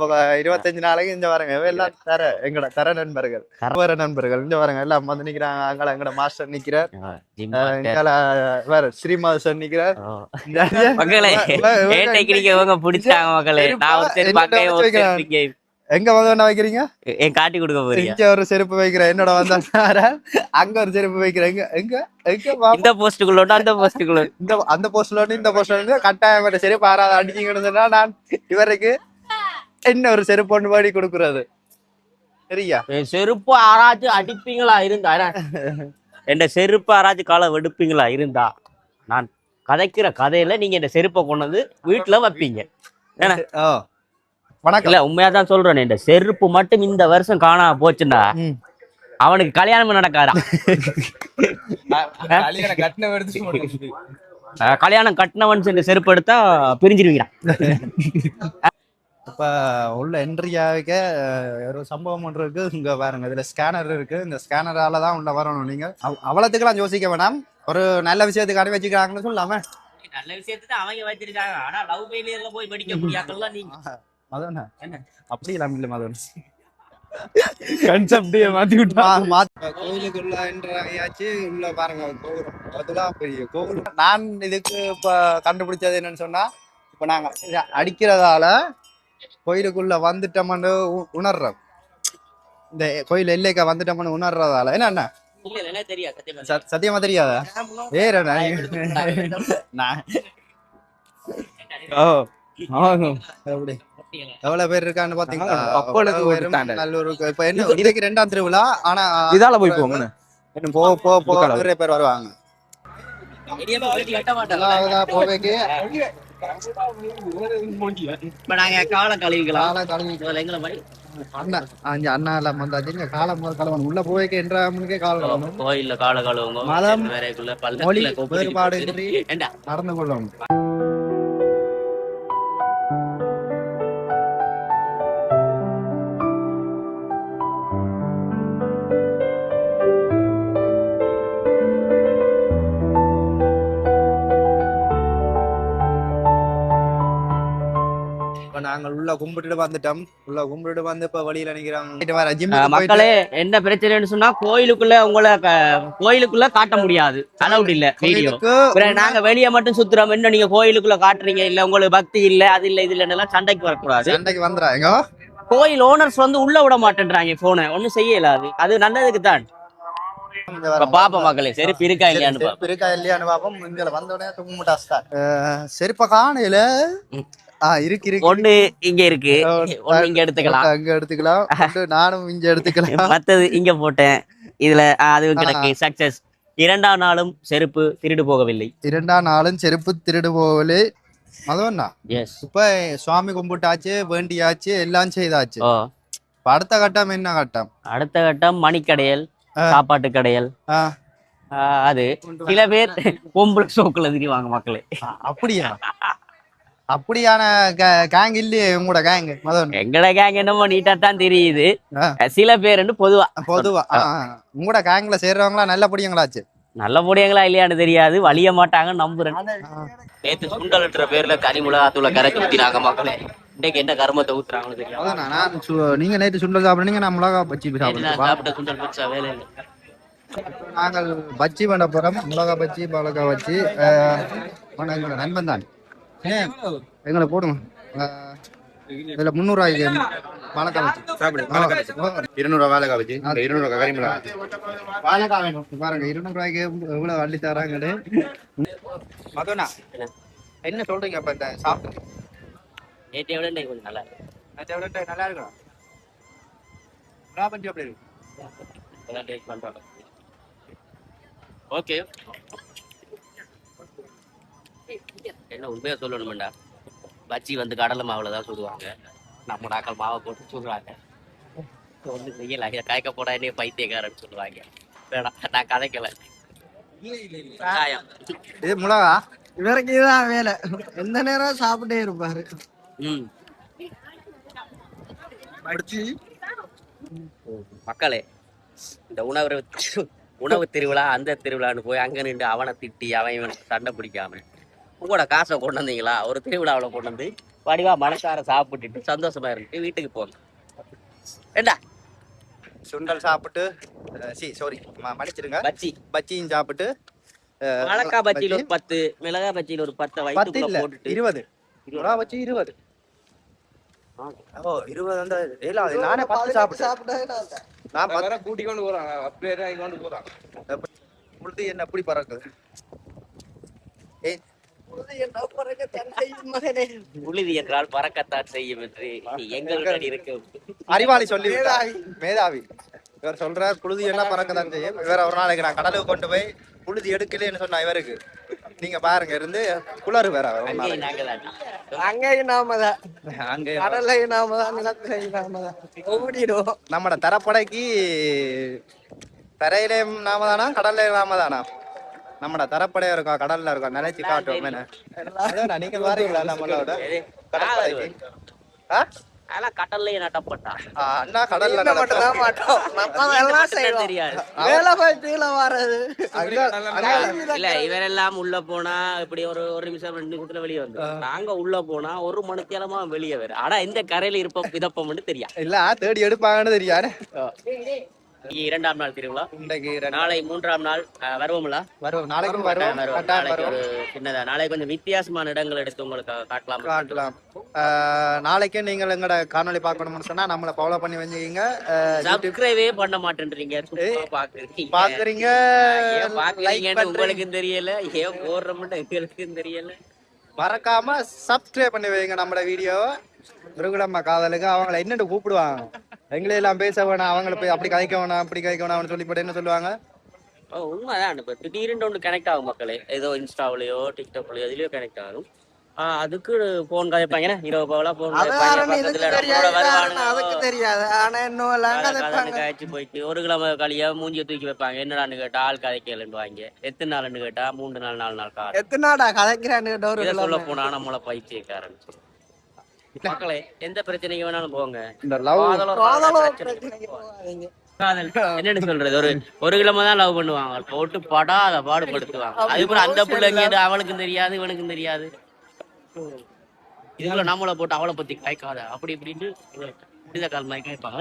25 நாளைக்கு இந்த பாருங்க எல்லாம் தர நண்பர்கள் வேற நண்பர்கள் இந்த பாருங்க எல்லாம் வந்து நிக்கிறாங்க. அங்கே எங்கட மாஸ்டர் நிக்கிறார், வேற ஸ்ரீமாஸ் நிக்கிறார். எங்க வந்து வைக்கிறீங்க? காட்டி கொடுக்க போறீங்க. இங்க ஒரு செருப்பு வைக்கிறேன், என்னோட வந்தா அங்க ஒரு செருப்பு வைக்கிறேன். எங்க எங்க எங்க இந்த போஸ்டுக்குள்ள அந்த போஸ்டுக்குள்ள அந்த போஸ்ட்ல இந்த போஸ்ட்ல கட்டாயம் செருப்பு ஆறாவது அடிச்சிங்கன்னு சொன்னா நான் இவருக்கு என்ன ஒரு செருப்பு ஒன்று பாடி கொடுக்குறது. சரியா? செருப்பு ஆராய்ச்சி அடிப்பீங்களா இருந்தா என் செருப்பு ஆராய்ச்சி காலை வெடுப்பீங்களா இருந்தா நான் கதைக்கிற கதையில நீங்க இந்த செருப்பை கொண்டு வந்து வீட்டுல வைப்பீங்க. வணக்கம். இல்ல உண்மையாதான் சொல்றேன், இந்த செருப்பு மட்டும் இந்த வருஷம் காணாம போச்சுன்னா அவனுக்கு கல்யாணம் நடக்காதா? கல்யாணம் கட்டினவன் இந்த செருப்பு எடுத்தா பிரிஞ்சிருவீங்க. இப்ப உள்ள என்ட்ரியாவுக்கு ஒரு சம்பவம் ஒன்று இருக்கு. இங்க பாருங்க, இதுல ஸ்கேனர் இருக்கு. இந்த ஸ்கேனரால தான் உள்ள வரணும். நீங்க அவ்வளவுக்குலாம் யோசிக்க வேணாம். ஒரு நல்ல விஷயத்துக்கான வச்சுக்கிறாங்கன்னு சொல்லாம, நல்ல விஷயத்துக்கு அவங்க வச்சிருக்காங்க. ஆனா லவ் ஃபெயிலியர்ல போய் படிக்க முடியாதுல்ல நீங்க. மதன என்ன அப்படி இல்லாம இல்ல மதன் கன்செப்டே மாத்தி விட்டா. கோயிலுக்குள்ள என்ட்ரியாச்சு. உள்ள பாருங்க கோபுரம், அதெல்லாம் பெரிய கோபுரம். நான் இதுக்கு இப்ப கண்டுபிடிச்சது என்னன்னு சொன்னா, இப்ப நாங்க அடிக்கிறதால கோயிலுக்குள்ள வந்துட்டோம்னு உணர்றோம். இந்த கோயில் எல்லைக்க வந்துட்டோம்னு உணர்றதால என்ன சத்தியமா தெரியாத வேற எவ்வளவு பேர் இருக்கான்னு பாத்தீங்களா? இப்ப என்ன இதுக்கு 2ஆம் திருவிழா. ஆனா இதால போய் போங்க, இன்னும் போக நிறைய பேர் வருவாங்க. போவேக்கு அண்ணா எல்லாம் வந்தாச்சு. காலம் கலவன் உள்ள போய்க்கு என்றே காலம் கோயில்ல கால கழுவுங்க. மதம் மொழி வேறுபாடு வேறுபாடு நடந்து கொள்ளணும். நாங்கள் உள்ள கும்பிட்டு வந்துட்டோம். உள்ள கும்பிட்டு வந்து இப்ப வழியில நிக்கிறோம். மக்களே, என்ன பிரச்சனைன்னு சொன்னா கோயிலுக்குள்ள உங்களை கோயிலுக்குள்ள காட்ட முடியாது, அலவுட் இல்ல வீடியோ. நாங்க வெளியே மட்டும் சுத்துறோம். என்ன நீங்க கோயிலுக்குள்ள காட்டுறீங்க, இல்ல உங்களுக்கு பக்தி இல்ல, அது இல்ல இது இல்ல சண்டைக்கு வரக்கூடாது. சண்டைக்கு வந்துறாங்க. கோயில் ஓனர்ஸ் வந்து உள்ள விட மாட்டேன்றாங்க. போனை ஒன்னும் செய்யல. அது நல்லதுக்கு தான். பாப்பா மக்களே, செருப்பு இருக்கா இல்லையான்னு பாப்போம். இங்க வந்தோடனே கும்பிட்டா செருப்ப காணையில இருக்கு ஒண்ணு இங்க இருக்கு, ஒண்ணு இங்க எடுத்துக்கலாம், அங்க எடுத்துக்கலாம், நானும் இங்க எடுத்துக்கலாம். மத்தது இங்க போட்டேன். இதுல அதுவும் கிடக்கு சக்சஸ். 2ஆம் நாளும் செருப்பு திருடு போகவில்லை. 2ஆம் நாளும் செருப்பு திருடு போகவில்லை. அதுவா? எஸ். இப்ப சுவாமி கும்பிட்டாச்சு, வேண்டியாச்சு, எல்லாம் செய்தாச்சு. அடுத்த கட்டம் என்ன கட்டம்? அடுத்த கட்டம் மணிக்கடையல், சாப்பாட்டு கடையல். அது சில பேர் பொம்பளை சோக்குல திரிவாங்க மக்களே. அப்படியா? அப்படியான கேங் இல்லையே உங்களோட கேங். எங்கட கேங் என்னமோ நீட்டா தான் தெரியுது. சில பேர் பொதுவா உங்களோட கேங்ல சேர்றவங்களா நல்ல புடியங்களாச்சு? நல்ல புடியங்களா இல்லையான்னு தெரியாது, வலிய மாட்டாங்க நம்புறேன். நேத்து சுண்டல்ன்ற பேர்ல கறி மிளகாத்தூளை கரைச்சி ஊத்தினாங்க மக்களே. இன்னைக்கு என்ன கருமத்தை ஊத்துறாங்கன்னு தெரியும். நீங்க நேற்று சுண்டல் சாப்பிடுறீங்க, நான் மிளகா பச்சி சாப்பிட்ட சுண்டல் பச்சா வேலை இல்லை. நாங்கள் பச்சி பண்ண போறோம். மிளகா பச்சி, மிளகா வச்சு நண்பன் தான் எங்களை போடுங்க. இதுல 300 ரூபாய்க்கு வாழைக்காய் வச்சு 200 ரூபாய் வாழைக்காய் வச்சு 200 ரூபாய் கறி மிளகா வாழைக்காய் வேணும். பாருங்க 200 ரூபாய்க்கு எவ்வளவு அள்ளி தராங்க. மதனா என்ன சொல்றீங்க? அப்ப இந்த சாப்பிட்டு நேற்றை விட கொஞ்சம் நல்லா இருக்கு. நேற்றை விட நல்லா இருக்கலாம். பஞ்சி அப்படி இருக்கு. ஓகே, என்ன உண்மையா சொல்லணும்டா, பச்சி வந்து கடலை மாவுல தான் சுடுவாங்க. நம்ம நாக்கள் மாவை போட்டு சுடுறாங்க. ஒண்ணு செய்யல, காய்க்க போடா என்ன பைத்தியக்காரன்னு சொல்லுவாங்க. வேணாம், நான் கதைக்கல. இது மிளகா இவருக்கு இதுதான் வேலை. எந்த நேரம் சாப்பிட்டே இருப்பாரு. மக்களே, இந்த உணவு திருவிழா அந்த திருவிழான்னு போய் அங்க நின்று அவனை திட்டி அவன் சண்டை பிடிக்காம உங்களோட காசை கொண்டு வந்தீங்களா? ஒரு திருவிழாவில் கொண்டு வந்து வடிவா மனசார சாப்பிட்டுட்டு சந்தோஷமா இருந்துட்டு வீட்டுக்கு போங்க. ஏண்டா சுண்டல் சாப்பிட்டு சாரி மன்னிச்சிடுங்க, பச்சி பஜ்ஜியும் சாப்பிட்டு வாழைக்காய் பச்சியில் ஒரு 10, மிளகாய் பச்சியில் ஒரு 10 10 வயிற்றுக்குள்ள இல்ல போட்டுட்டு 20 மிளகா பஜ்ஜி 20. ஓ 20 அந்த இல்ல அது நானே 10 சாப்பிட்டேன். நான் 10 கூட்டி கொண்டு போறாங்க, அப்படியே தான் இங்க கொண்டு போறாங்க. புழுதி என்ன எப்படி பறக்குது? ஏய் புழுதி என்றால் பறக்கத்தான் செய்யும் என்று எங்களுடன் இருக்க அறிவாளி சொல்லி மேதாவி இவர் சொல்றார் புழுதி என்ன பறக்கதான் செய்யும். இவர் ஒரு நாளைக்கு நான் கடலுக்கு கொண்டு போய் புழுதி எடுக்கலன்னு சொன்னா இவருக்கு நீங்க பாருங்க இருந்து குளறு வேற அங்கேயும் நாங்கதான். அங்கேயும் நாமதான், அங்க கடல்லையும் நாமதான், நிலத்திலையும் நாமதான் ஓடிடும். நம்மட தரப்படைக்கு தரையிலேயும் நாம தானா கடல்லையும் நாம தானா? நம்மட தரப்படையா இருக்கா கடல்ல இருக்கா நினைச்சு காட்டுவோம் என்ன. அதான் நீங்க பாருங்களா நம்மளோட கடற்படைக்கு அதெல்லாம் கடல்லையே நட்டப்பட்டா அண்ணா கடல்ல மட்டும்தான் மாட்டோம், நம்ம எல்லாம் செய்வோம். தெரியாது. வேலை பார்த்துல வர்றது இல்ல இவரெல்லாம் உள்ள போனா இப்படி ஒரு நிமிஷம் 2 நிமிஷத்துல வெளியே வந்து நாங்க உள்ள போனா 1 மணித்தேலமா வெளியே வர. ஆனா இந்த கரையில இருப்போம் இதப்போம்னு தெரியாது. இல்ல தேடி எடுப்பாங்கன்னு தெரியாது. இன்னைக்கு 2ஆம் நாள் திருவிழா, இன்னைக்கு நாளை 3ஆம் நாள் வருவோம்ல. நாளைக்கும் வருவோம். நாளைக்கு ஒரு சின்னதா நாளைக்கு கொஞ்சம் வித்தியாசமான இடங்கள் எடுத்து உங்களுக்கு காட்டலாம். நாளைக்கு நீங்கள் எங்கட காணொலி பார்க்கணும்னு சொன்னா நம்மள ஃபாலோ பண்ணி வச்சுக்கீங்க. சப்ஸ்கிரைபே பண்ண மாட்டேன்றீங்க, பாக்குறீங்க ஏன் பாக்குறீங்கன்னு உங்களுக்கும் தெரியல, ஏன் போடுறோம்னு எங்களுக்கும் தெரியல. மறக்காம சப்ஸ்கிரைப் பண்ணி வைங்க நம்மளோட வீடியோவை. முருகலம்மா காதலுக்கு அவங்கள என்னென்னு கூப்பிடுவாங்க, எங்களே எல்லாம் பேச வேணாம், அவங்கள போய் அப்படி கதைக்க வேணாம் அப்படி கதைக்க வேணாம்னு சொல்லி போட்டு என்ன சொல்லுவாங்க? உண்மைதான். இப்ப திடீர்னு ஒன்று கனெக்ட் ஆகும் மக்களே, ஏதோ இன்ஸ்டாவிலயோ டிக்டாக்லயோ எதுலயோ கனெக்ட் ஆகும். அதுக்கு போன் கதைப்பாங்க, அதுக்கு தெரியாது. ஆனா இன்னும் காய்ச்சி போயிட்டு 1 கிலோ களியா மூஞ்சிய தூக்கி வைப்பாங்க. என்னடான்னு கேட்டா ஆள் கதைக்கலன்னு வாங்க. எத்தனை நாள்னு கேட்டா 3 நாள் 4 நாள் காலம். எத்தனை நாடா கதைக்கிறான்னு சொல்ல போனா நம்மள பைத்தியக்காரன். மக்களே எந்த பிரச்சனைக்கு வேணாலும் போங்க, இந்த லவ் என்னன்னு சொல்றது, 1 கிலோ தான் லவ் பண்ணுவாங்க, போட்டு படாத பாடுபடுத்துவாங்க. அதுக்கப்புறம் அந்த பிள்ளைங்க அவளுக்கும் தெரியாது இவனுக்கும் தெரியாது, இதுக்குள்ள நம்மளை போட்டு அவளை பத்தி காய்க்காத அப்படி இப்படின்னு கால் மாதிரி கேட்பாங்க.